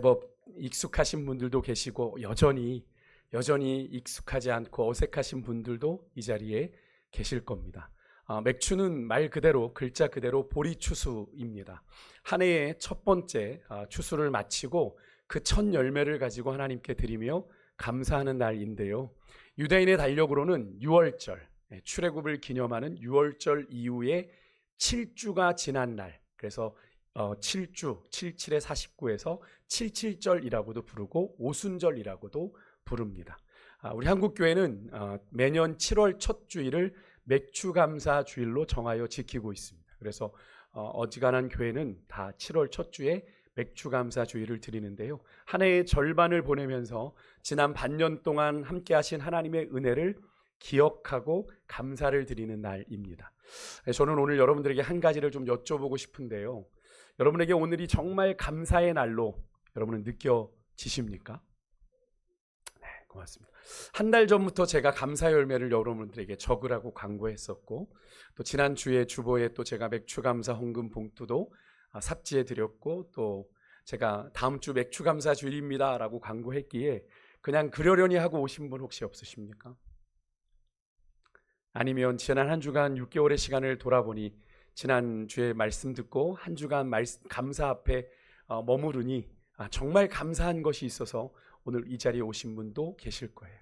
법 익숙하신 분들도 계시고 여전히 익숙하지 않고 어색하신 분들도 이 자리에 계실 겁니다. 맥추는 말 그대로 글자 그대로 보리추수입니다. 한 해의 첫 번째 추수를 마치고 그 첫 열매를 가지고 하나님께 드리며 감사하는 날인데요. 유대인의 달력으로는 6월절, 출애굽을 기념하는 6월절 이후에 7주가 지난 날, 그래서 7주, 77에 49에서 77절이라고도 부르고 오순절이라고도 부릅니다. 우리 한국교회는 매년 7월 첫 주일을 맥추감사 주일로 정하여 지키고 있습니다. 그래서 어지간한 교회는 다 7월 첫 주에 맥추감사 주일을 드리는데요. 한 해의 절반을 보내면서 지난 반년 동안 함께 하신 하나님의 은혜를 기억하고 감사를 드리는 날입니다. 저는 오늘 여러분들에게 한 가지를 좀 여쭤보고 싶은데요. 여러분에게 오늘이 정말 감사의 날로 여러분은 느껴지십니까? 네, 고맙습니다. 한 달 전부터 제가 감사 열매를 여러분들에게 적으라고 광고했었고, 또 지난주에 주보에 또 제가 맥추감사 헌금 봉투도 삽지해 드렸고, 또 제가 다음 주 맥추감사 주일입니다 라고 광고했기에 그냥 그러려니 하고 오신 분 혹시 없으십니까? 아니면 지난 한 주간 6개월의 시간을 돌아보니 지난주에 말씀 듣고 한 주간 감사 앞에 머무르니 정말 감사한 것이 있어서 오늘 이 자리에 오신 분도 계실 거예요.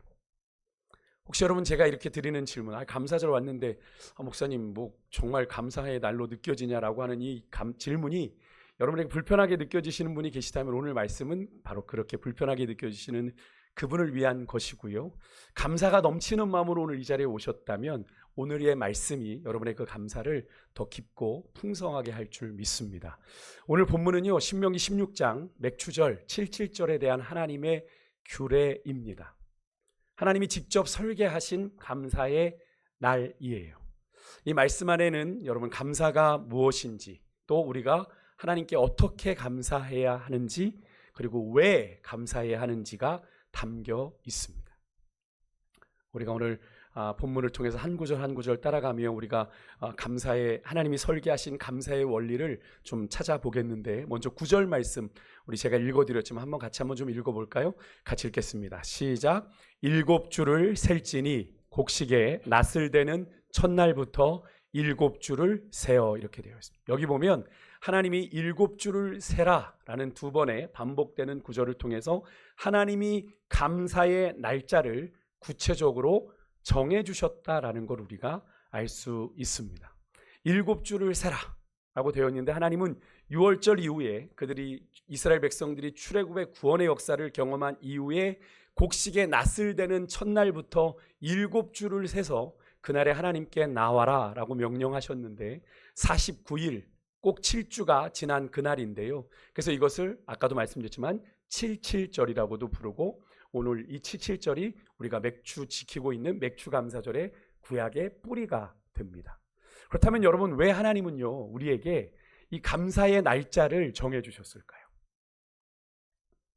혹시 여러분 제가 이렇게 드리는 질문, 감사절 왔는데 목사님 뭐 정말 감사의 날로 느껴지냐라고 하는 이 질문이 여러분에게 불편하게 느껴지시는 분이 계시다면 오늘 말씀은 바로 그렇게 불편하게 느껴지시는 그분을 위한 것이고요. 감사가 넘치는 마음으로 오늘 이 자리에 오셨다면 오늘의 말씀이 여러분의 그 감사를 더 깊고 풍성하게 할 줄 믿습니다. 오늘 본문은요, 신명기 16장 맥추절 77절에 대한 하나님의 규례입니다. 하나님이 직접 설계하신 감사의 날이에요. 이 말씀 안에는 여러분 감사가 무엇인지, 또 우리가 하나님께 어떻게 감사해야 하는지, 그리고 왜 감사해야 하는지가 담겨 있습니다. 우리가 오늘 본문을 통해서 한 구절 한 구절 따라가며 우리가 감사의 하나님이 설계하신 감사의 원리를 좀 찾아보겠는데, 먼저 9절 말씀 우리 제가 읽어드렸지만 한번 같이 한번 좀 읽어볼까요? 같이 읽겠습니다. 시작. 7주를 셀지니 곡식에 낫을 대는 첫날부터 7주를 세어, 이렇게 되어 있습니다. 여기 보면 하나님이 7주를 세라라는 두 번의 반복되는 구절을 통해서 하나님이 감사의 날짜를 구체적으로 정해주셨다라는 걸 우리가 알 수 있습니다. 7주를 세라라고 되어 있는데, 하나님은 6월절 이후에 그들이 이스라엘 백성들이 출애굽의 구원의 역사를 경험한 이후에 곡식에 낫을 대는 첫날부터 7주를 세서 그날에 하나님께 나와라 라고 명령하셨는데 49일 꼭 7주가 지난 그날인데요. 그래서 이것을 아까도 말씀드렸지만 77절이라고도 부르고, 오늘 이 77절이 우리가 맥추 지키고 있는 맥추감사절의 구약의 뿌리가 됩니다. 그렇다면 여러분, 왜 하나님은요 우리에게 이 감사의 날짜를 정해 주셨을까요?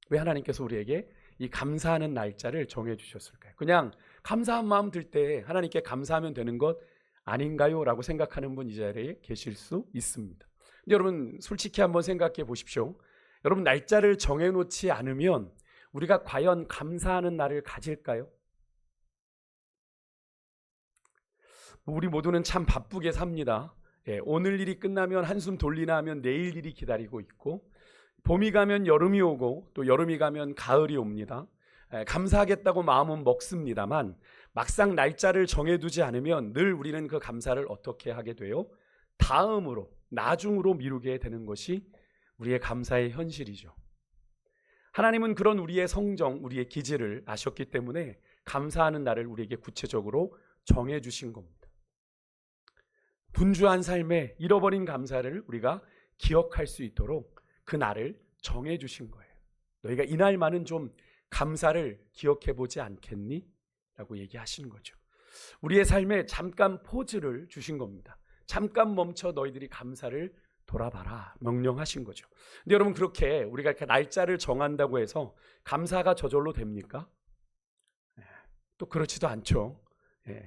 왜 하나님께서 우리에게 이 감사하는 날짜를 정해 주셨을까요? 그냥 감사한 마음 들 때 하나님께 감사하면 되는 것 아닌가요? 라고 생각하는 분 이 자리에 계실 수 있습니다. 근데 여러분 솔직히 한번 생각해 보십시오. 여러분, 날짜를 정해놓지 않으면 우리가 과연 감사하는 날을 가질까요? 우리 모두는 참 바쁘게 삽니다. 오늘 일이 끝나면 한숨 돌리나 하면 내일 일이 기다리고 있고, 봄이 가면 여름이 오고 또 여름이 가면 가을이 옵니다. 감사하겠다고 마음은 먹습니다만 막상 날짜를 정해두지 않으면 늘 우리는 그 감사를 어떻게 하게 돼요? 다음으로, 나중으로 미루게 되는 것이 우리의 감사의 현실이죠. 하나님은 그런 우리의 성정, 우리의 기질을 아셨기 때문에 감사하는 날을 우리에게 구체적으로 정해주신 겁니다. 분주한 삶에 잃어버린 감사를 우리가 기억할 수 있도록 그 날을 정해주신 거예요. 너희가 이날만은 좀 감사를 기억해보지 않겠니? 라고 얘기하시는 거죠. 우리의 삶에 잠깐 포즈를 주신 겁니다. 잠깐 멈춰 너희들이 감사를 돌아봐라 명령하신 거죠. 근데 여러분, 그렇게 우리가 이렇게 날짜를 정한다고 해서 감사가 저절로 됩니까? 또 그렇지도 않죠.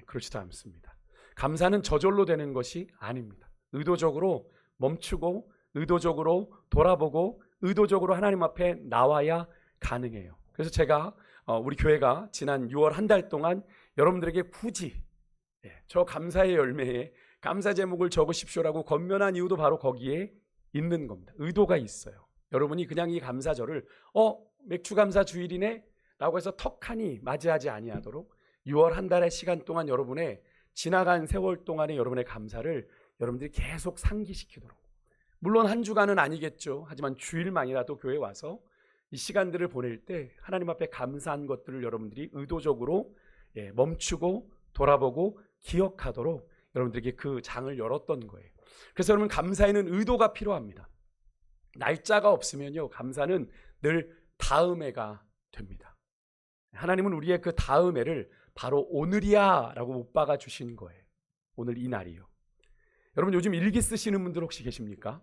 그렇지도 않습니다. 감사는 저절로 되는 것이 아닙니다. 의도적으로 멈추고, 의도적으로 돌아보고, 의도적으로 하나님 앞에 나와야 가능해요. 그래서 제가 우리 교회가 지난 6월 한 달 동안 여러분들에게 굳이 저 감사의 열매에 감사 제목을 적으십시오라고 권면한 이유도 바로 거기에 있는 겁니다. 의도가 있어요. 여러분이 그냥 이 감사절을 맥주 감사 주일이네 라고 해서 턱하니 맞이하지 아니하도록 6월 한 달의 시간 동안 여러분의 지나간 세월 동안의 여러분의 감사를 여러분들이 계속 상기시키도록, 물론 한 주간은 아니겠죠. 하지만 주일만이라도 교회에 와서 이 시간들을 보낼 때 하나님 앞에 감사한 것들을 여러분들이 의도적으로 멈추고 돌아보고 기억하도록 여러분들에게 그 장을 열었던 거예요. 그래서 여러분, 감사에는 의도가 필요합니다. 날짜가 없으면요, 감사는 늘 다음 해가 됩니다. 하나님은 우리의 그 다음 해를 바로 오늘이야 라고 못 박아 주신 거예요. 오늘 이 날이요. 여러분, 요즘 일기 쓰시는 분들 혹시 계십니까?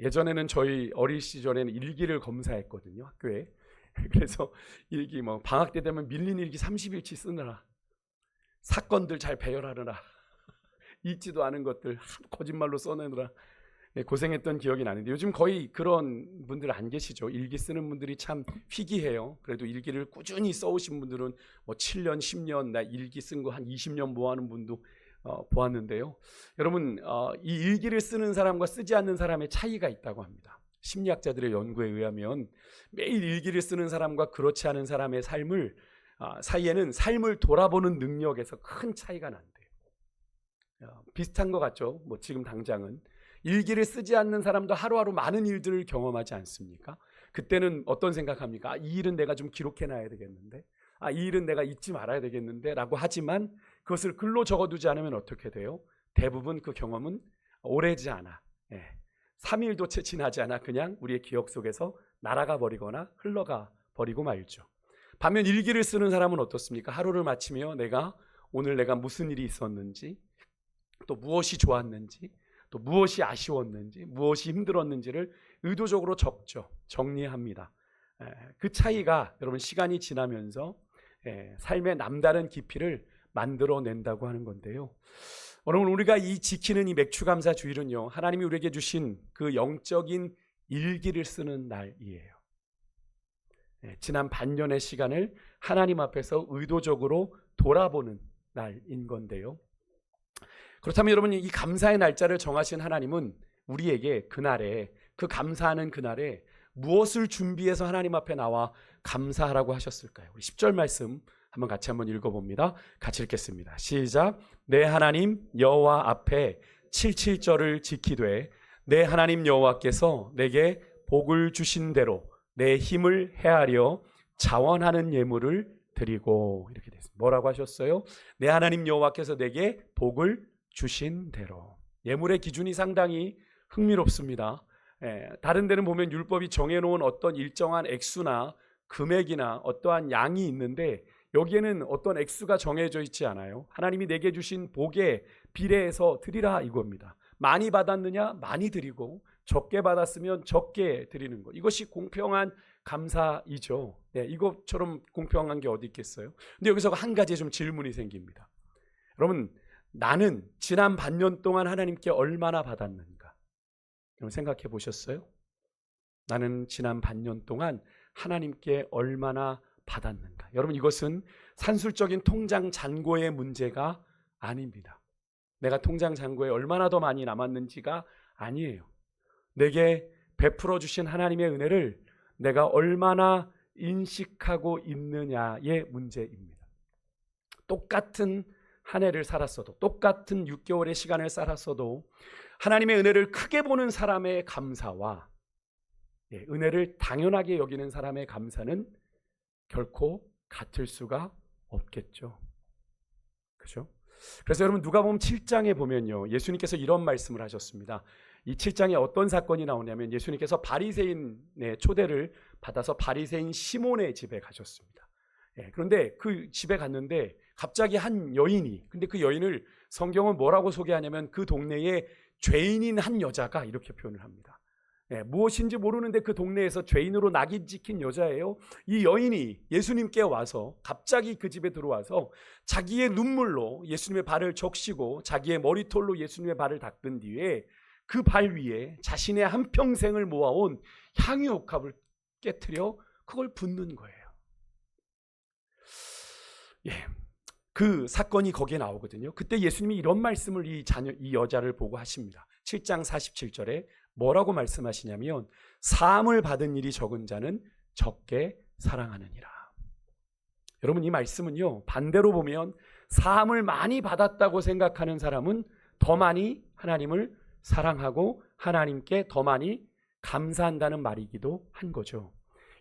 예전에는 저희 어린 시절에는 일기를 검사했거든요, 학교에. 그래서 일기 방학 때 되면 밀린 일기 30일치 쓰느라, 사건들 잘 배열하느라, 읽지도 않은 것들 거짓말로 써내느라 고생했던 기억이 나는데, 요즘 거의 그런 분들 안 계시죠. 일기 쓰는 분들이 참 희귀해요. 그래도 일기를 꾸준히 써오신 분들은 7년, 10년, 나 일기 쓴 거 한 20년 모아는 분도 보았는데요. 여러분, 이 일기를 쓰는 사람과 쓰지 않는 사람의 차이가 있다고 합니다. 심리학자들의 연구에 의하면 매일 일기를 쓰는 사람과 그렇지 않은 사람의 삶을 사이에는 삶을 돌아보는 능력에서 큰 차이가 난대요. 비슷한 것 같죠? 지금 당장은 일기를 쓰지 않는 사람도 하루하루 많은 일들을 경험하지 않습니까? 그때는 어떤 생각합니까? 이 일은 내가 좀 기록해놔야 되겠는데, 이 일은 내가 잊지 말아야 되겠는데 라고 하지만, 그것을 글로 적어두지 않으면 어떻게 돼요? 대부분 그 경험은 오래지 않아, 3일도 채 지나지 않아 그냥 우리의 기억 속에서 날아가 버리거나 흘러가 버리고 말죠. 반면 일기를 쓰는 사람은 어떻습니까? 하루를 마치며 오늘 내가 무슨 일이 있었는지, 또 무엇이 좋았는지, 또 무엇이 아쉬웠는지, 무엇이 힘들었는지를 의도적으로 적죠. 정리합니다. 그 차이가 여러분, 시간이 지나면서 삶의 남다른 깊이를 만들어낸다고 하는 건데요. 여러분, 우리가 지키는 이 맥주감사 주일은요, 하나님이 우리에게 주신 그 영적인 일기를 쓰는 날이에요. 지난 반년의 시간을 하나님 앞에서 의도적으로 돌아보는 날인 건데요. 그렇다면 여러분, 이 감사의 날짜를 정하신 하나님은 우리에게 그날에, 그 감사하는 그날에 무엇을 준비해서 하나님 앞에 나와 감사하라고 하셨을까요? 우리 10절 말씀 한번 읽어봅니다. 같이 읽겠습니다. 시작. 내 하나님 여호와 앞에 77절을 지키되 내 하나님 여호와께서 내게 복을 주신 대로 내 힘을 헤아려 자원하는 예물을 드리고, 이렇게 됐습니다. 뭐라고 하셨어요? 내 하나님 여호와께서 내게 복을 주신 대로. 예물의 기준이 상당히 흥미롭습니다. 다른 데는 보면 율법이 정해놓은 어떤 일정한 액수나 금액이나 어떠한 양이 있는데, 여기에는 어떤 액수가 정해져 있지 않아요. 하나님이 내게 주신 복에 비례해서 드리라 이겁니다. 많이 받았느냐? 많이 드리고, 적게 받았으면 적게 드리는 것. 이것이 공평한 감사이죠. 이것처럼 공평한 게 어디 있겠어요? 근데 여기서 한 가지 좀 질문이 생깁니다. 여러분, 나는 지난 반년 동안 하나님께 얼마나 받았는가? 여러분, 생각해 보셨어요? 나는 지난 반년 동안 하나님께 얼마나 받았는가? 여러분, 이것은 산술적인 통장 잔고의 문제가 아닙니다. 내가 통장 잔고에 얼마나 더 많이 남았는지가 아니에요. 내게 베풀어 주신 하나님의 은혜를 내가 얼마나 인식하고 있느냐의 문제입니다. 똑같은 한 해를 살았어도, 똑같은 6개월의 시간을 살았어도 하나님의 은혜를 크게 보는 사람의 감사와 은혜를 당연하게 여기는 사람의 감사는 결코 같을 수가 없겠죠. 그렇죠? 그래서 여러분, 누가복음 7장에 보면요, 예수님께서 이런 말씀을 하셨습니다. 이 7장에 어떤 사건이 나오냐면, 예수님께서 바리새인의 초대를 받아서 바리새인 시몬의 집에 가셨습니다. 그런데 그 집에 갔는데 갑자기 한 여인이, 근데 그 여인을 성경은 뭐라고 소개하냐면 그 동네에 죄인인 한 여자가 이렇게 표현을 합니다. 무엇인지 모르는데 그 동네에서 죄인으로 낙인 찍힌 여자예요. 이 여인이 예수님께 와서, 갑자기 그 집에 들어와서 자기의 눈물로 예수님의 발을 적시고 자기의 머리털로 예수님의 발을 닦은 뒤에 그 발 위에 자신의 한평생을 모아온 향유옥합을 깨트려 그걸 붓는 거예요. 예, 그 사건이 거기에 나오거든요. 그때 예수님이 이런 말씀을 이 여자를 보고 하십니다. 7장 47절에 뭐라고 말씀하시냐면 사함을 받은 일이 적은 자는 적게 사랑하느니라. 여러분, 이 말씀은요, 반대로 보면 사함을 많이 받았다고 생각하는 사람은 더 많이 하나님을 사랑하고 하나님께 더 많이 감사한다는 말이기도 한 거죠.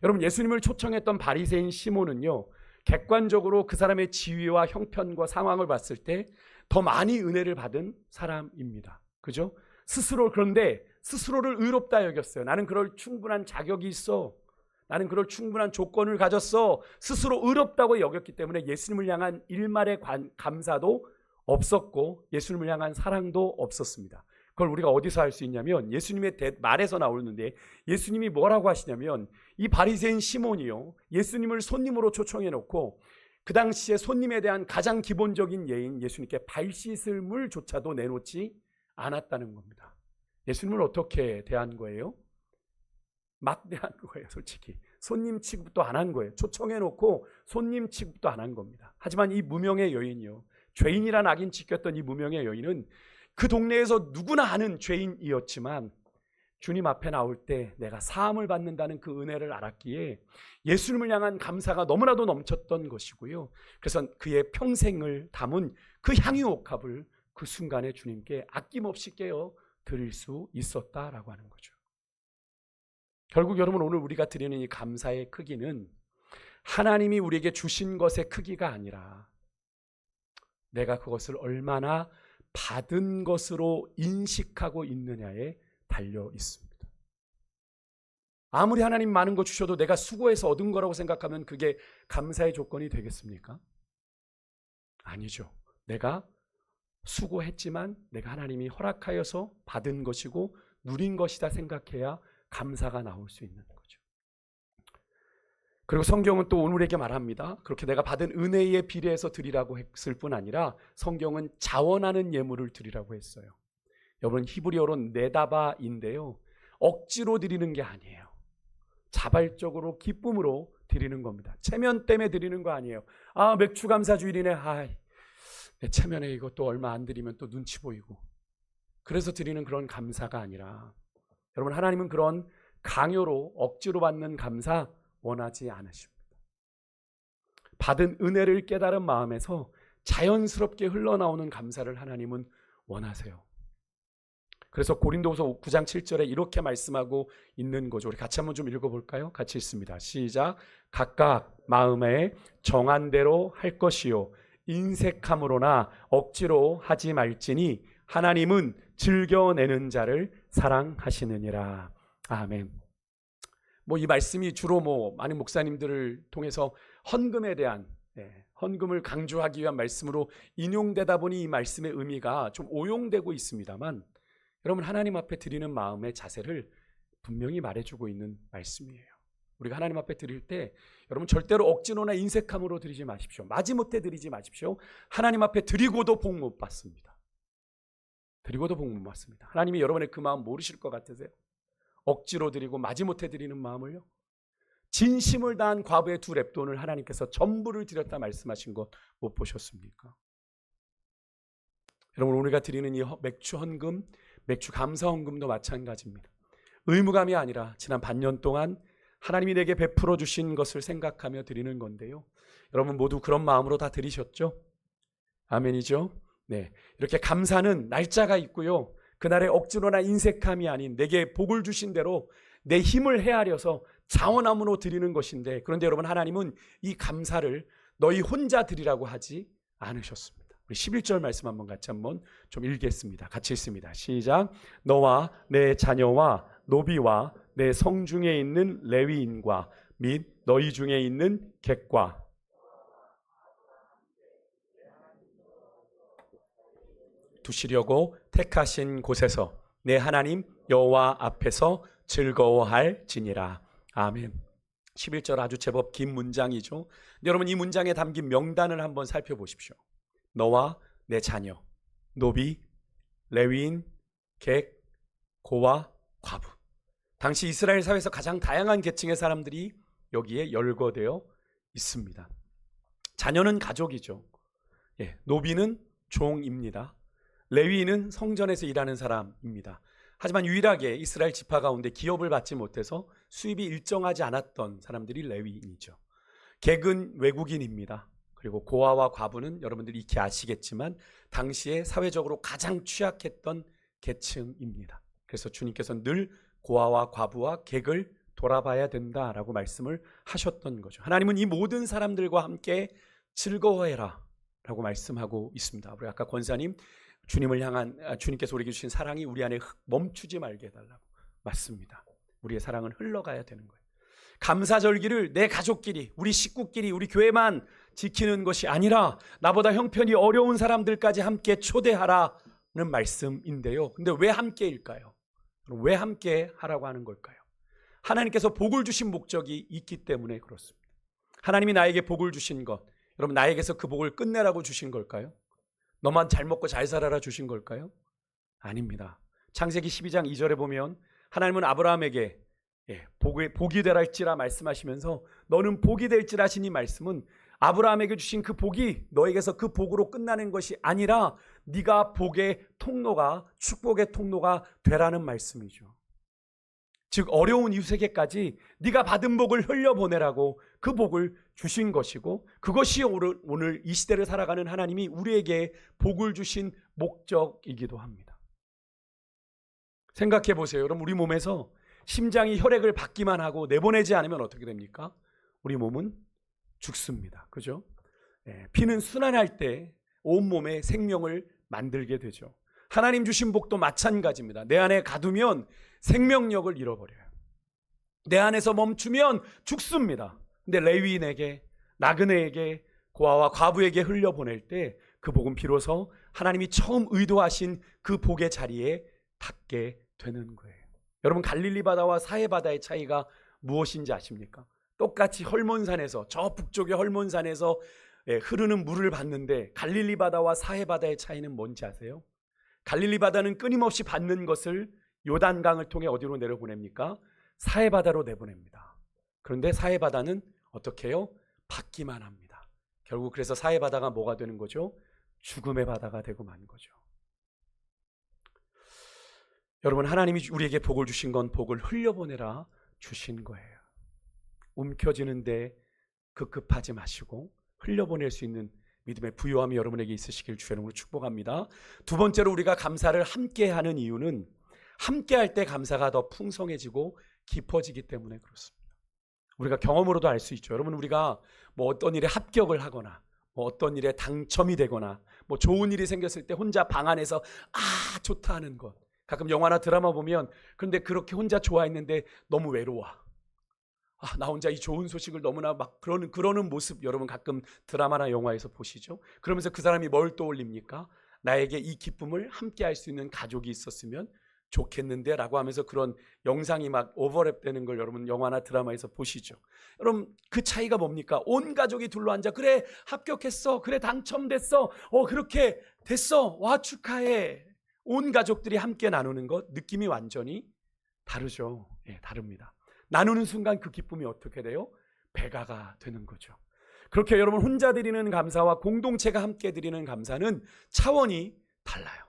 여러분, 예수님을 초청했던 바리새인 시몬은요, 객관적으로 그 사람의 지위와 형편과 상황을 봤을 때 더 많이 은혜를 받은 사람입니다. 그죠? 그런데 스스로를 의롭다 여겼어요. 나는 그럴 충분한 자격이 있어. 나는 그럴 충분한 조건을 가졌어. 스스로 의롭다고 여겼기 때문에 예수님을 향한 일말의 감사도 없었고 예수님을 향한 사랑도 없었습니다. 그걸 우리가 어디서 알 수 있냐면 예수님의 말에서 나오는데, 예수님이 뭐라고 하시냐면 이 바리새인 시몬이요, 예수님을 손님으로 초청해 놓고 그 당시에 손님에 대한 가장 기본적인 예인 예수님께 발 씻을 물조차도 내놓지 않았다는 겁니다. 예수님을 어떻게 대한 거예요? 막 대한 거예요. 솔직히 손님 취급도 안 한 거예요. 초청해 놓고 손님 취급도 안 한 겁니다. 하지만 이 무명의 여인이요, 죄인이란 악인 지켰던 이 무명의 여인은 그 동네에서 누구나 아는 죄인이었지만 주님 앞에 나올 때 내가 사함을 받는다는 그 은혜를 알았기에 예수님을 향한 감사가 너무나도 넘쳤던 것이고요. 그래서 그의 평생을 담은 그 향유옥합을 그 순간에 주님께 아낌없이 깨어 드릴 수 있었다라고 하는 거죠. 결국 여러분, 오늘 우리가 드리는 이 감사의 크기는 하나님이 우리에게 주신 것의 크기가 아니라 내가 그것을 얼마나 받은 것으로 인식하고 있느냐에 달려 있습니다. 아무리 하나님 많은 거 주셔도 내가 수고해서 얻은 거라고 생각하면 그게 감사의 조건이 되겠습니까? 아니죠. 내가 수고했지만 내가 하나님이 허락하여서 받은 것이고 누린 것이다 생각해야 감사가 나올 수 있는 거죠. 그리고 성경은 또 오늘에게 말합니다. 그렇게 내가 받은 은혜에 비례해서 드리라고 했을 뿐 아니라 성경은 자원하는 예물을 드리라고 했어요. 여러분, 히브리어로 네다바인데요, 억지로 드리는 게 아니에요. 자발적으로 기쁨으로 드리는 겁니다. 체면 때문에 드리는 거 아니에요. 아, 맥주 감사 주일이네. 내 체면에 이것도 얼마 안 드리면 또 눈치 보이고, 그래서 드리는 그런 감사가 아니라, 여러분, 하나님은 그런 강요로 억지로 받는 감사 원하지 않으십니다. 받은 은혜를 깨달은 마음에서 자연스럽게 흘러나오는 감사를 하나님은 원하세요. 그래서 고린도후서 9장 7절에 이렇게 말씀하고 있는 거죠. 우리 같이 한번 좀 읽어볼까요? 같이 읽습니다. 시작. 각각 마음에 정한 대로 할 것이요 인색함으로나 억지로 하지 말지니 하나님은 즐겨내는 자를 사랑하시느니라. 아멘. 이 말씀이 주로 많은 목사님들을 통해서 헌금에 대한, 헌금을 강조하기 위한 말씀으로 인용되다 보니 이 말씀의 의미가 좀 오용되고 있습니다만, 여러분, 하나님 앞에 드리는 마음의 자세를 분명히 말해주고 있는 말씀이에요. 우리가 하나님 앞에 드릴 때 여러분, 절대로 억지로나 인색함으로 드리지 마십시오. 마지못해 드리지 마십시오. 하나님 앞에 드리고도 복 못 받습니다. 드리고도 복 못 받습니다. 하나님이 여러분의 그 마음 모르실 것 같으세요? 억지로 드리고 마지못해 드리는 마음을요, 진심을 다한 과부의 2렙돈을 하나님께서 전부를 드렸다 말씀하신 것 못 보셨습니까? 여러분, 우리가 드리는 이 맥주 헌금, 맥주 감사 헌금도 마찬가지입니다. 의무감이 아니라 지난 반년 동안 하나님이 내게 베풀어 주신 것을 생각하며 드리는 건데요. 여러분 모두 그런 마음으로 다 드리셨죠? 아멘이죠? 네, 이렇게 감사는 날짜가 있고요. 그날의 억지로나 인색함이 아닌 내게 복을 주신 대로 내 힘을 헤아려서 자원함으로 드리는 것인데, 그런데 여러분, 하나님은 이 감사를 너희 혼자 드리라고 하지 않으셨습니다. 우리 11절 말씀 같이 한번 좀 읽겠습니다. 같이 읽습니다. 시작. 너와 내 자녀와 노비와 내 성중에 있는 레위인과 및 너희 중에 있는 객과 두시려고 택하신 곳에서 내 하나님 여호와 앞에서 즐거워할지니라. 아멘. 11절 아주 제법 긴 문장이죠. 여러분, 이 문장에 담긴 명단을 한번 살펴보십시오. 너와 내 자녀, 노비, 레위인, 객, 고와 과부. 당시 이스라엘 사회에서 가장 다양한 계층의 사람들이 여기에 열거되어 있습니다. 자녀는 가족이죠. 노비는 종입니다. 레위인은 성전에서 일하는 사람입니다. 하지만 유일하게 이스라엘 지파 가운데 기업을 받지 못해서 수입이 일정하지 않았던 사람들이 레위인이죠. 객은 외국인입니다. 그리고 고아와 과부는 여러분들이 익히 아시겠지만 당시에 사회적으로 가장 취약했던 계층입니다. 그래서 주님께서는 늘 고아와 과부와 객을 돌아봐야 된다라고 말씀을 하셨던 거죠. 하나님은 이 모든 사람들과 함께 즐거워해라 라고 말씀하고 있습니다. 우리 아까 권사님 주님께서 우리에게 주신 사랑이 우리 안에 멈추지 말게 해달라고. 맞습니다. 우리의 사랑은 흘러가야 되는 거예요. 감사절기를 내 가족끼리, 우리 식구끼리, 우리 교회만 지키는 것이 아니라 나보다 형편이 어려운 사람들까지 함께 초대하라는 말씀인데요. 근데 왜 함께일까요? 왜 함께 하라고 하는 걸까요? 하나님께서 복을 주신 목적이 있기 때문에 그렇습니다. 하나님이 나에게 복을 주신 것, 여러분 나에게서 그 복을 끝내라고 주신 걸까요? 너만 잘 먹고 잘 살아라 주신 걸까요? 아닙니다. 창세기 12장 2절에 보면 하나님은 아브라함에게 복이 되랄지라 말씀하시면서 너는 복이 될지라 하신 이 말씀은 아브라함에게 주신 그 복이 너에게서 그 복으로 끝나는 것이 아니라 네가 복의 통로가, 축복의 통로가 되라는 말씀이죠. 즉 어려운 이웃에게까지 네가 받은 복을 흘려보내라고 그 복을 주신 것이고, 그것이 오늘 이 시대를 살아가는 하나님이 우리에게 복을 주신 목적이기도 합니다. 생각해 보세요. 여러분, 우리 몸에서 심장이 혈액을 받기만 하고 내보내지 않으면 어떻게 됩니까? 우리 몸은 죽습니다. 그죠? 피는 순환할 때 온몸에 생명을 만들게 되죠. 하나님 주신 복도 마찬가지입니다. 내 안에 가두면 생명력을 잃어버려요. 내 안에서 멈추면 죽습니다. 근데 레위인에게, 나그네에게, 고아와 과부에게 흘려보낼 때 그 복은 비로소 하나님이 처음 의도하신 그 복의 자리에 닿게 되는 거예요. 여러분, 갈릴리 바다와 사해 바다의 차이가 무엇인지 아십니까? 똑같이 헐몬산에서, 저 북쪽의 헐몬산에서 흐르는 물을 받는데 갈릴리 바다와 사해 바다의 차이는 뭔지 아세요? 갈릴리 바다는 끊임없이 받는 것을 요단강을 통해 어디로 내려보냅니까? 사해 바다로 내보냅니다. 그런데 사해 바다는 어떻게 해요? 받기만 합니다. 결국 그래서 사해 바다가 뭐가 되는 거죠? 죽음의 바다가 되고 만 거죠. 여러분, 하나님이 우리에게 복을 주신 건 복을 흘려보내라 주신 거예요. 움켜쥐는데 급급하지 마시고 흘려보낼 수 있는 믿음의 부요함이 여러분에게 있으시길 주의 이름으로 축복합니다. 두 번째로 우리가 감사를 함께 하는 이유는 함께 할 때 감사가 더 풍성해지고 깊어지기 때문에 그렇습니다. 우리가 경험으로도 알 수 있죠. 여러분, 우리가 뭐 어떤 일에 합격을 하거나 뭐 어떤 일에 당첨이 되거나 뭐 좋은 일이 생겼을 때 혼자 방 안에서 좋다 하는 것. 가끔 영화나 드라마 보면 그런데 그렇게 혼자 좋아했는데 너무 외로워. 나 혼자 이 좋은 소식을 너무나 막 그러는 모습 여러분 가끔 드라마나 영화에서 보시죠. 그러면서 그 사람이 뭘 떠올립니까? 나에게 이 기쁨을 함께 할 수 있는 가족이 있었으면 좋겠는데 라고 하면서 그런 영상이 막 오버랩 되는 걸 여러분 영화나 드라마에서 보시죠. 여러분, 그 차이가 뭡니까? 온 가족이 둘러앉아 그래 합격했어, 그래 당첨됐어, 그렇게 됐어, 와 축하해. 온 가족들이 함께 나누는 것, 느낌이 완전히 다르죠. 다릅니다. 나누는 순간 그 기쁨이 어떻게 돼요? 배가가 되는 거죠. 그렇게 여러분, 혼자 드리는 감사와 공동체가 함께 드리는 감사는 차원이 달라요.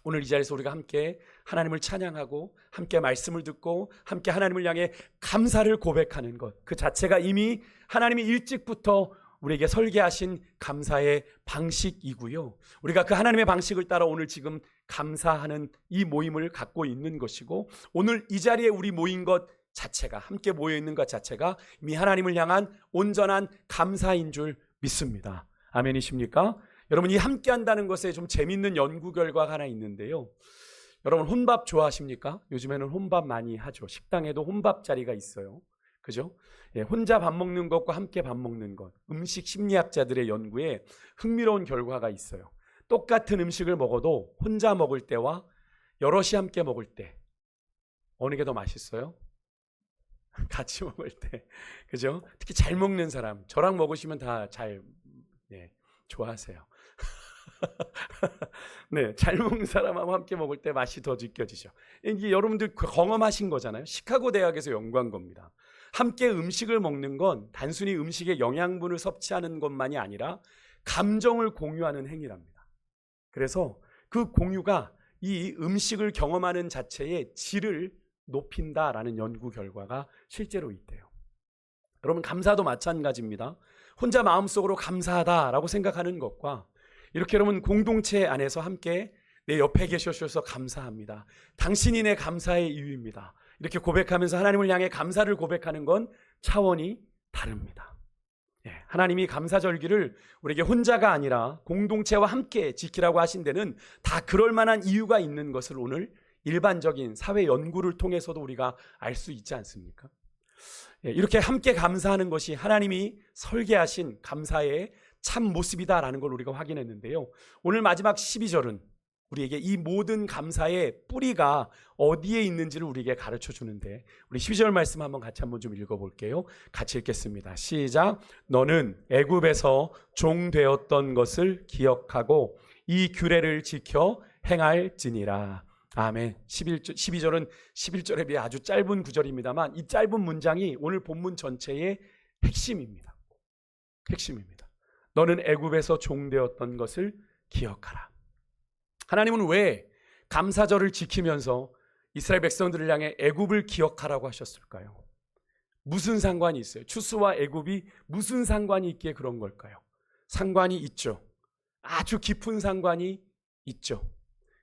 오늘 이 자리에서 우리가 함께 하나님을 찬양하고 함께 말씀을 듣고 함께 하나님을 향해 감사를 고백하는 것, 그 자체가 이미 하나님이 일찍부터 우리에게 설계하신 감사의 방식이고요. 우리가 그 하나님의 방식을 따라 오늘 지금 감사하는 이 모임을 갖고 있는 것이고, 오늘 이 자리에 우리 모인 것 자체가, 함께 모여 있는 것 자체가 이미 하나님을 향한 온전한 감사인 줄 믿습니다. 아멘이십니까? 여러분, 이 함께 한다는 것에 좀 재밌는 연구 결과가 하나 있는데요. 여러분, 혼밥 좋아하십니까? 요즘에는 혼밥 많이 하죠. 식당에도 혼밥 자리가 있어요. 그죠? 혼자 밥 먹는 것과 함께 밥 먹는 것, 음식 심리학자들의 연구에 흥미로운 결과가 있어요. 똑같은 음식을 먹어도 혼자 먹을 때와 여럿이 함께 먹을 때 어느 게 더 맛있어요? 같이 먹을 때. 그죠? 특히 잘 먹는 사람, 저랑 먹으시면 다 잘 좋아하세요. 네, 잘 먹는 사람하고 함께 먹을 때 맛이 더 느껴지죠. 이게 여러분들 경험하신 거잖아요. 시카고 대학에서 연구한 겁니다. 함께 음식을 먹는 건 단순히 음식의 영양분을 섭취하는 것만이 아니라 감정을 공유하는 행위랍니다. 그래서 그 공유가 이 음식을 경험하는 자체의 질을 높인다라는 연구 결과가 실제로 있대요. 여러분, 감사도 마찬가지입니다. 혼자 마음속으로 감사하다라고 생각하는 것과 이렇게 여러분 공동체 안에서 함께 내 옆에 계셔서 감사합니다. 당신이 내 감사의 이유입니다. 이렇게 고백하면서 하나님을 향해 감사를 고백하는 건 차원이 다릅니다. 하나님이 감사절기를 우리에게 혼자가 아니라 공동체와 함께 지키라고 하신 데는 다 그럴 만한 이유가 있는 것을 오늘 일반적인 사회 연구를 통해서도 우리가 알 수 있지 않습니까? 이렇게 함께 감사하는 것이 하나님이 설계하신 감사의 참 모습이다라는 걸 우리가 확인했는데요. 오늘 마지막 12절은 우리에게 이 모든 감사의 뿌리가 어디에 있는지를 우리에게 가르쳐 주는데, 우리 12절 말씀 한번 같이 한번 좀 읽어볼게요. 같이 읽겠습니다. 시작. 너는 애굽에서 종 되었던 것을 기억하고 이 규례를 지켜 행할지니라. 아멘. 12절은 11절에 비해 아주 짧은 구절입니다만 이 짧은 문장이 오늘 본문 전체의 핵심입니다. 핵심입니다. 너는 애굽에서 종 되었던 것을 기억하라. 하나님은 왜 감사절을 지키면서 이스라엘 백성들을 향해 애굽을 기억하라고 하셨을까요? 무슨 상관이 있어요? 추수와 애굽이 무슨 상관이 있기에 그런 걸까요? 상관이 있죠. 아주 깊은 상관이 있죠.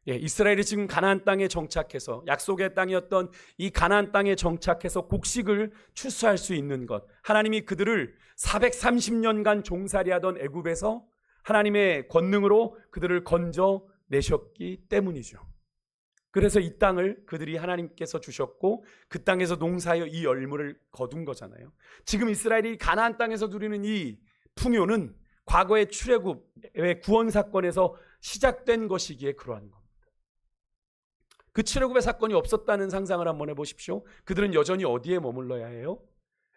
이스라엘이 지금 가나안 땅에 정착해서 약속의 땅이었던 이 가나안 땅에 정착해서 곡식을 추수할 수 있는 것, 하나님이 그들을 430년간 종살이하던 애굽에서 하나님의 권능으로 그들을 건져내셨기 때문이죠. 그래서 이 땅을 그들이 하나님께서 주셨고 그 땅에서 농사하여 이 열매를 거둔 거잖아요. 지금 이스라엘이 가나안 땅에서 누리는 이 풍요는 과거의 출애굽의 구원 사건에서 시작된 것이기에 그러한 겁니다. 그 출애굽의 사건이 없었다는 상상을 한번 해보십시오. 그들은 여전히 어디에 머물러야 해요?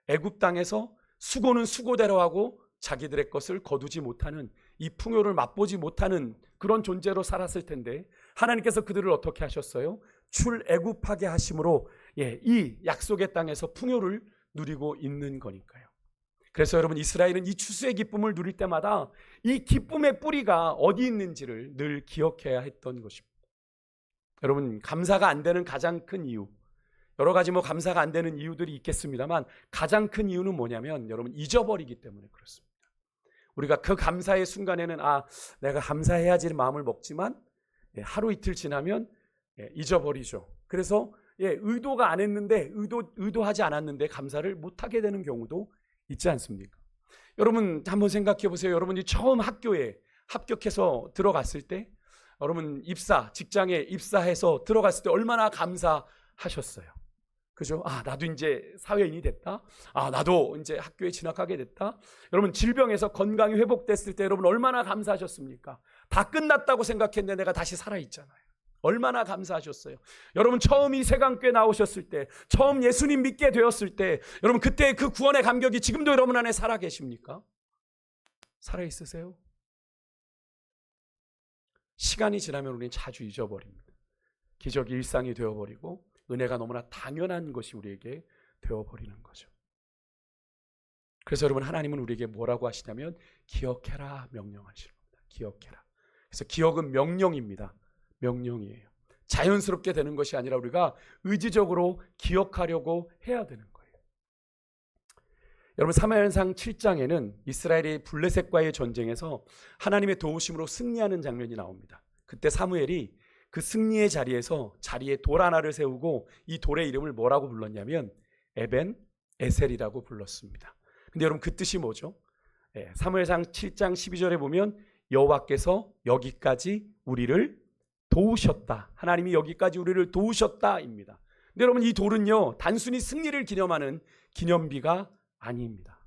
애굽 땅에서 수고는 수고대로 하고 자기들의 것을 거두지 못하는, 이 풍요를 맛보지 못하는 그런 존재로 살았을 텐데 하나님께서 그들을 어떻게 하셨어요? 출애굽하게 하심으로 이 약속의 땅에서 풍요를 누리고 있는 거니까요. 그래서 여러분, 이스라엘은 이 추수의 기쁨을 누릴 때마다 이 기쁨의 뿌리가 어디 있는지를 늘 기억해야 했던 것입니다. 여러분, 감사가 안 되는 가장 큰 이유, 여러 가지 감사가 안 되는 이유들이 있겠습니다만 가장 큰 이유는 뭐냐면 여러분, 잊어버리기 때문에 그렇습니다. 우리가 그 감사의 순간에는 내가 감사해야지 마음을 먹지만 하루 이틀 지나면 잊어버리죠. 그래서 의도가 안 했는데 의도하지 않았는데 감사를 못하게 되는 경우도 있지 않습니까? 여러분 한번 생각해 보세요. 여러분이 처음 학교에 합격해서 들어갔을 때, 여러분 직장에 입사해서 들어갔을 때 얼마나 감사하셨어요? 그죠? 나도 이제 사회인이 됐다. 나도 이제 학교에 진학하게 됐다. 여러분, 질병에서 건강이 회복됐을 때 여러분 얼마나 감사하셨습니까? 다 끝났다고 생각했는데 내가 다시 살아있잖아요. 얼마나 감사하셨어요? 여러분, 처음 이 세강교회 나오셨을 때, 처음 예수님 믿게 되었을 때, 여러분 그때 그 구원의 감격이 지금도 여러분 안에 살아 계십니까? 살아있으세요? 시간이 지나면 우리는 자주 잊어버립니다. 기적이 일상이 되어버리고 은혜가 너무나 당연한 것이 우리에게 되어버리는 거죠. 그래서 여러분, 하나님은 우리에게 뭐라고 하시냐면 기억해라 명령하시는 겁니다. 기억해라. 그래서 기억은 명령입니다. 명령이에요. 자연스럽게 되는 것이 아니라 우리가 의지적으로 기억하려고 해야 되는 거예요. 여러분, 사무엘상 7장에는 이스라엘이 블레셋과의 전쟁에서 하나님의 도우심으로 승리하는 장면이 나옵니다. 그때 사무엘이 그 승리의 자리에 돌 하나를 세우고 이 돌의 이름을 뭐라고 불렀냐면 에벤 에셀이라고 불렀습니다. 근데 여러분, 그 뜻이 뭐죠? 사무엘상 7장 12절에 보면 여호와께서 여기까지 우리를 도우셨다. 하나님이 여기까지 우리를 도우셨다입니다. 근데 여러분, 이 돌은요 단순히 승리를 기념하는 기념비가 아닙니다.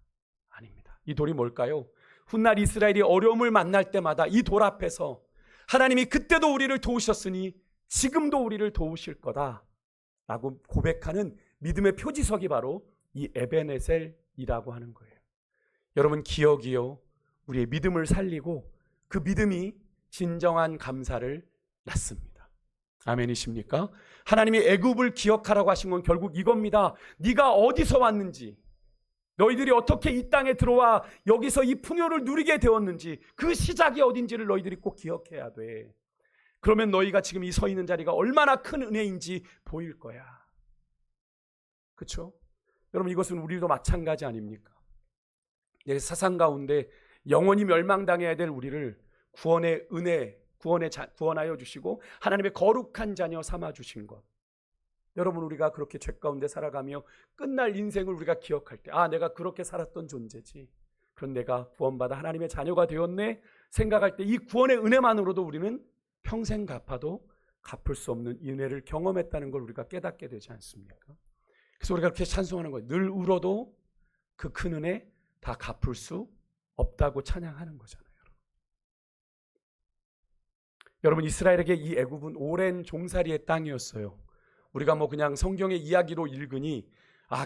이 돌이 뭘까요? 훗날 이스라엘이 어려움을 만날 때마다 이 돌 앞에서 하나님이 그때도 우리를 도우셨으니 지금도 우리를 도우실 거다라고 고백하는 믿음의 표지석이 바로 이 에벤에셀이라고 하는 거예요. 여러분, 기억이요 우리의 믿음을 살리고 그 믿음이 진정한 감사를 낳습니다. 아멘이십니까? 하나님이 애굽을 기억하라고 하신 건 결국 이겁니다. 네가 어디서 왔는지, 너희들이 어떻게 이 땅에 들어와 여기서 이 풍요를 누리게 되었는지, 그 시작이 어딘지를 너희들이 꼭 기억해야 돼. 그러면 너희가 지금 이 서 있는 자리가 얼마나 큰 은혜인지 보일 거야. 그렇죠? 여러분, 이것은 우리도 마찬가지 아닙니까? 사상 가운데 영원히 멸망당해야 될 우리를 구원의 은혜, 구원하여 주시고 하나님의 거룩한 자녀 삼아 주신 것. 여러분, 우리가 그렇게 죄 가운데 살아가며 끝날 인생을 우리가 기억할 때, 내가 그렇게 살았던 존재지, 그런 내가 구원받아 하나님의 자녀가 되었네 생각할 때, 이 구원의 은혜만으로도 우리는 평생 갚아도 갚을 수 없는 은혜를 경험했다는 걸 우리가 깨닫게 되지 않습니까? 그래서 우리가 그렇게 찬송하는 거예요. 늘 울어도 그 큰 은혜 다 갚을 수 없다고 찬양하는 거잖아요. 여러분, 이스라엘에게 이 애굽은 오랜 종살이의 땅이었어요. 우리가 그냥 성경의 이야기로 읽으니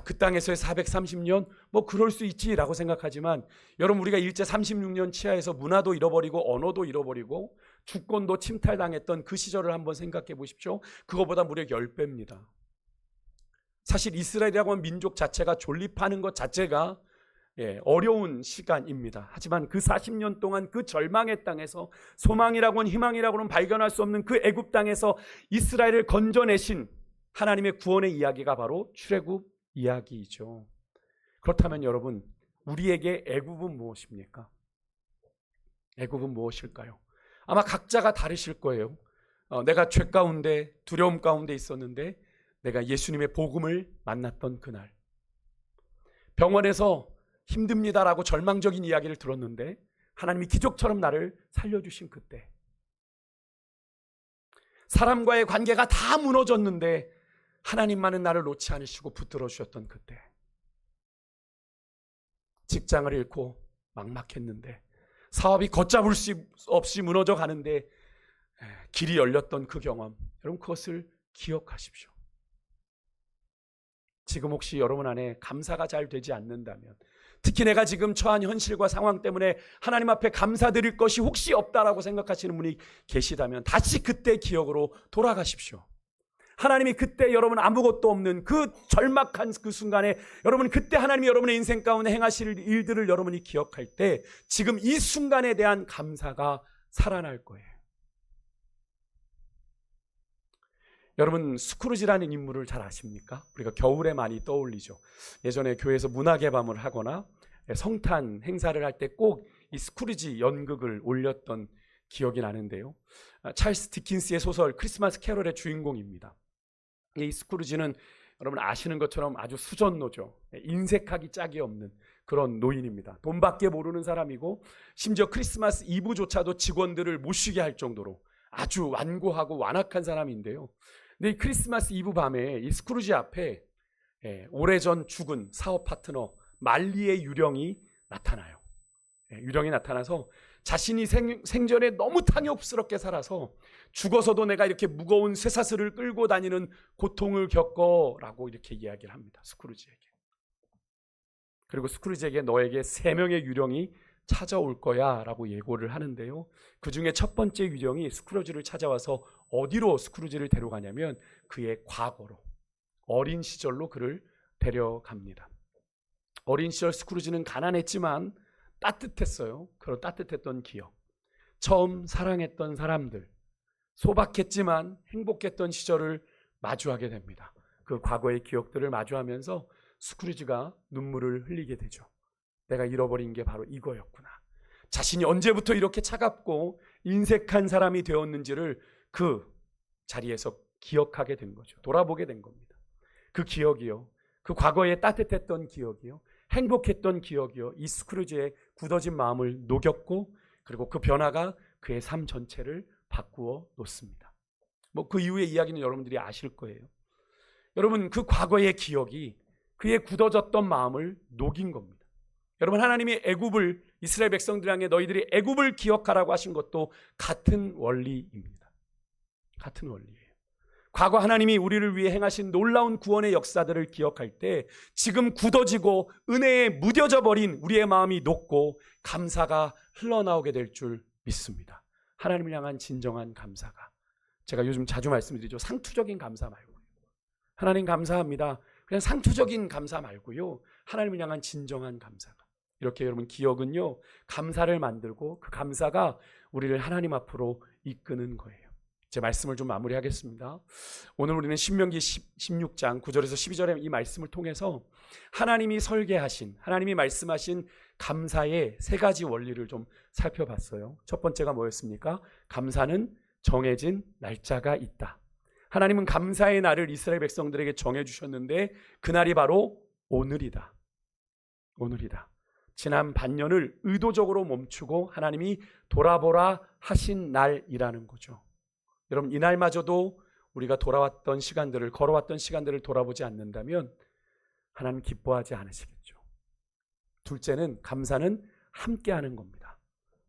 그 땅에서의 430년 그럴 수 있지라고 생각하지만, 여러분, 우리가 일제 36년 치하에서 문화도 잃어버리고 언어도 잃어버리고 주권도 침탈당했던 그 시절을 한번 생각해 보십시오. 그거보다 무려 10배입니다. 사실 이스라엘이라고 하는 민족 자체가 존립하는 것 자체가 어려운 시간입니다. 하지만 그 40년 동안 그 절망의 땅에서 소망이라고는 희망이라고는 발견할 수 없는 그 애굽 땅에서 이스라엘을 건져내신 하나님의 구원의 이야기가 바로 출애굽 이야기이죠. 그렇다면 여러분, 우리에게 애굽은 무엇입니까? 애굽은 무엇일까요? 아마 각자가 다르실 거예요. 내가 죄 가운데, 두려움 가운데 있었는데 내가 예수님의 복음을 만났던 그날, 병원에서 힘듭니다라고 절망적인 이야기를 들었는데 하나님이 기적처럼 나를 살려주신 그때, 사람과의 관계가 다 무너졌는데 하나님만은 나를 놓지 않으시고 붙들어 주셨던 그때, 직장을 잃고 막막했는데 사업이 걷잡을 수 없이 무너져 가는데 길이 열렸던 그 경험, 여러분, 그것을 기억하십시오. 지금 혹시 여러분 안에 감사가 잘 되지 않는다면, 특히 내가 지금 처한 현실과 상황 때문에 하나님 앞에 감사드릴 것이 혹시 없다라고 생각하시는 분이 계시다면 다시 그때 기억으로 돌아가십시오. 하나님이 그때 여러분 아무것도 없는 그 절망한 그 순간에, 여러분 그때 하나님이 여러분의 인생 가운데 행하실 일들을 여러분이 기억할 때 지금 이 순간에 대한 감사가 살아날 거예요. 여러분, 스크루지라는 인물을 잘 아십니까? 우리가 겨울에 많이 떠올리죠. 예전에 교회에서 문화개밤을 하거나 성탄 행사를 할 때 꼭 이 스크루지 연극을 올렸던 기억이 나는데요. 찰스 디킨스의 소설 크리스마스 캐럴의 주인공입니다. 이 스크루지는 여러분 아시는 것처럼 아주 수전노죠. 인색하기 짝이 없는 그런 노인입니다. 돈밖에 모르는 사람이고, 심지어 크리스마스 이브조차도 직원들을 못 쉬게 할 정도로 아주 완고하고 완악한 사람인데요. 근데 이 크리스마스 이브 밤에 이 스크루지 앞에 오래전 죽은 사업 파트너 말리의 유령이 나타나요. 유령이 나타나서 자신이 생전에 너무 탕욕스럽게 살아서 죽어서도 내가 이렇게 무거운 쇠사슬을 끌고 다니는 고통을 겪어라고 이렇게 이야기를 합니다. 스크루지에게. 그리고 스크루지에게 너에게 3명의 유령이 찾아올 거야 라고 예고를 하는데요. 그 중에 첫 번째 유령이 스크루지를 찾아와서 어디로 스크루지를 데려가냐면 그의 과거로, 어린 시절로 그를 데려갑니다. 어린 시절 스크루지는 가난했지만 따뜻했어요. 그런 따뜻했던 기억, 처음 사랑했던 사람들, 소박했지만 행복했던 시절을 마주하게 됩니다. 그 과거의 기억들을 마주하면서 스크루지가 눈물을 흘리게 되죠. 내가 잃어버린 게 바로 이거였구나. 자신이 언제부터 이렇게 차갑고 인색한 사람이 되었는지를 그 자리에서 기억하게 된 거죠. 돌아보게 된 겁니다. 그 기억이요, 그 과거에 따뜻했던 기억이요, 행복했던 기억이요, 이 스크루지의 굳어진 마음을 녹였고, 그리고 그 변화가 그의 삶 전체를 바꾸어 놓습니다. 그 이후의 이야기는 여러분들이 아실 거예요. 여러분, 그 과거의 기억이 그의 굳어졌던 마음을 녹인 겁니다. 여러분, 하나님이 애굽을, 이스라엘 백성들 향해 너희들이 애굽을 기억하라고 하신 것도 같은 원리입니다. 같은 원리예요. 과거 하나님이 우리를 위해 행하신 놀라운 구원의 역사들을 기억할 때 지금 굳어지고 은혜에 무뎌져 버린 우리의 마음이 녹고 감사가 흘러나오게 될 줄 믿습니다. 하나님을 향한 진정한 감사가, 제가 요즘 자주 말씀드리죠. 상투적인 감사 말고요. 하나님 감사합니다. 그냥 상투적인 감사 말고요. 하나님을 향한 진정한 감사가. 이렇게 여러분 기억은요, 감사를 만들고 그 감사가 우리를 하나님 앞으로 이끄는 거예요. 제 말씀을 좀 마무리하겠습니다. 오늘 우리는 신명기 16장 9절에서 12절의 이 말씀을 통해서 하나님이 설계하신, 하나님이 말씀하신 감사의 세 가지 원리를 좀 살펴봤어요. 첫 번째가 뭐였습니까? 감사는 정해진 날짜가 있다. 하나님은 감사의 날을 이스라엘 백성들에게 정해주셨는데 그날이 바로 오늘이다. 오늘이다. 지난 반년을 의도적으로 멈추고 하나님이 돌아보라 하신 날이라는 거죠. 여러분, 이날마저도 우리가 돌아왔던 시간들을, 걸어왔던 시간들을 돌아보지 않는다면 하나님 기뻐하지 않으시겠죠. 둘째는 감사는 함께하는 겁니다.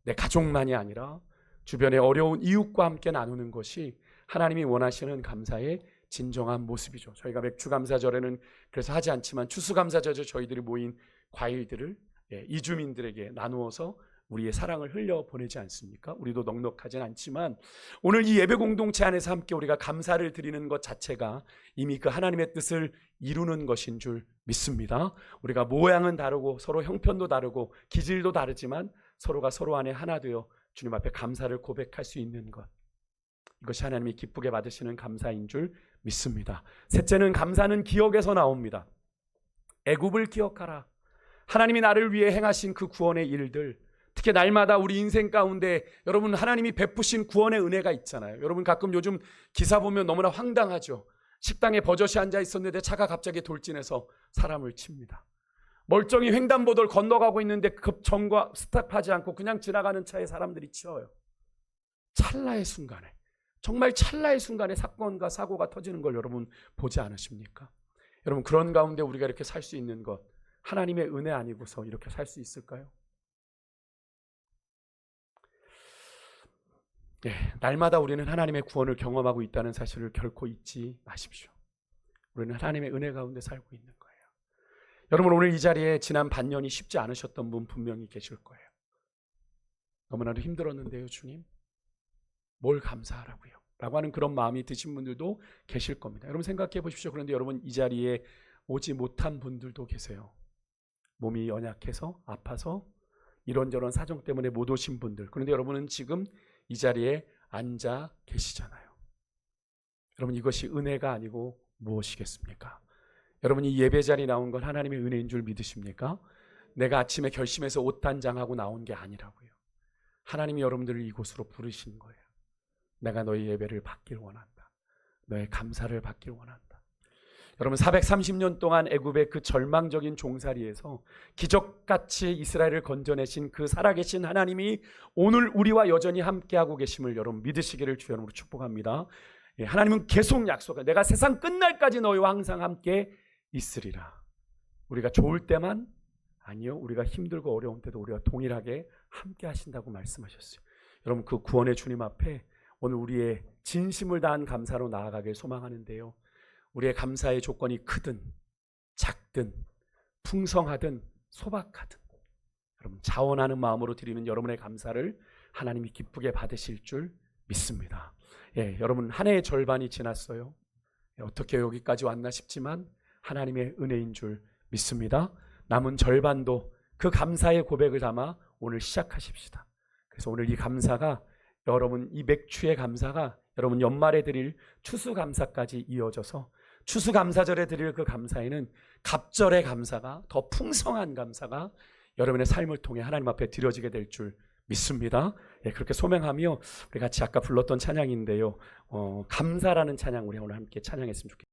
내 가족만이 아니라 주변의 어려운 이웃과 함께 나누는 것이 하나님이 원하시는 감사의 진정한 모습이죠. 저희가 맥주감사절에는 그래서 하지 않지만 추수감사절에 저희들이 모인 과일들을 이주민들에게 나누어서 우리의 사랑을 흘려보내지 않습니까? 우리도 넉넉하진 않지만 오늘 이 예배 공동체 안에서 함께 우리가 감사를 드리는 것 자체가 이미 그 하나님의 뜻을 이루는 것인 줄 믿습니다. 우리가 모양은 다르고 서로 형편도 다르고 기질도 다르지만 서로가 서로 안에 하나 되어 주님 앞에 감사를 고백할 수 있는 것, 이것이 하나님이 기쁘게 받으시는 감사인 줄 믿습니다. 셋째는 감사는 기억에서 나옵니다. 애굽을 기억하라. 하나님이 나를 위해 행하신 그 구원의 일들, 특히 날마다 우리 인생 가운데 여러분 하나님이 베푸신 구원의 은혜가 있잖아요. 여러분 가끔 요즘 기사 보면 너무나 황당하죠. 식당에 버젓이 앉아 있었는데 차가 갑자기 돌진해서 사람을 칩니다. 멀쩡히 횡단보도를 건너가고 있는데 급정과 스탑하지 않고 그냥 지나가는 차에 사람들이 치여요. 찰나의 순간에, 정말 찰나의 순간에 사건과 사고가 터지는 걸 여러분 보지 않으십니까? 여러분 그런 가운데 우리가 이렇게 살 수 있는 것, 하나님의 은혜 아니고서 이렇게 살 수 있을까요? 날마다 우리는 하나님의 구원을 경험하고 있다는 사실을 결코 잊지 마십시오. 우리는 하나님의 은혜 가운데 살고 있는 거예요. 여러분 오늘 이 자리에 지난 반년이 쉽지 않으셨던 분 분명히 계실 거예요. 너무나도 힘들었는데요, 주님. 뭘 감사하라고요? 라고 하는 그런 마음이 드신 분들도 계실 겁니다. 여러분 생각해 보십시오. 그런데 여러분 이 자리에 오지 못한 분들도 계세요. 몸이 연약해서 아파서 이런저런 사정 때문에 못 오신 분들. 그런데 여러분은 지금 이 자리에 앉아 계시잖아요. 여러분 이것이 은혜가 아니고 무엇이겠습니까? 여러분 이 예배 자리에 나온 건 하나님의 은혜인 줄 믿으십니까? 내가 아침에 결심해서 옷 단장하고 나온 게 아니라고요. 하나님이 여러분들을 이곳으로 부르신 거예요. 내가 너희 예배를 받길 원한다. 너의 감사를 받길 원한다. 여러분 430년 동안 애굽의 그 절망적인 종살이에서 기적같이 이스라엘을 건져내신 그 살아계신 하나님이 오늘 우리와 여전히 함께하고 계심을 여러분 믿으시기를 주의 이름으로 축복합니다. 하나님은 계속 약속해. 내가 세상 끝날까지 너희와 항상 함께 있으리라. 우리가 좋을 때만 아니요. 우리가 힘들고 어려운 때도 우리가 동일하게 함께 하신다고 말씀하셨어요. 여러분 그 구원의 주님 앞에 오늘 우리의 진심을 다한 감사로 나아가길 소망하는데요. 우리의 감사의 조건이 크든 작든 풍성하든 소박하든 여러분 자원하는 마음으로 드리는 여러분의 감사를 하나님이 기쁘게 받으실 줄 믿습니다. 여러분 한 해의 절반이 지났어요. 어떻게 여기까지 왔나 싶지만 하나님의 은혜인 줄 믿습니다. 남은 절반도 그 감사의 고백을 담아 오늘 시작하십시다. 그래서 오늘 이 감사가 여러분 이 맥주의 감사가 여러분 연말에 드릴 추수감사까지 이어져서 추수감사절에 드릴 그 감사에는 갑절의 감사가 더 풍성한 감사가 여러분의 삶을 통해 하나님 앞에 드려지게 될 줄 믿습니다. 그렇게 소명하며 우리 같이 아까 불렀던 찬양인데요. 감사라는 찬양 우리 오늘 함께 찬양했으면 좋겠습니다.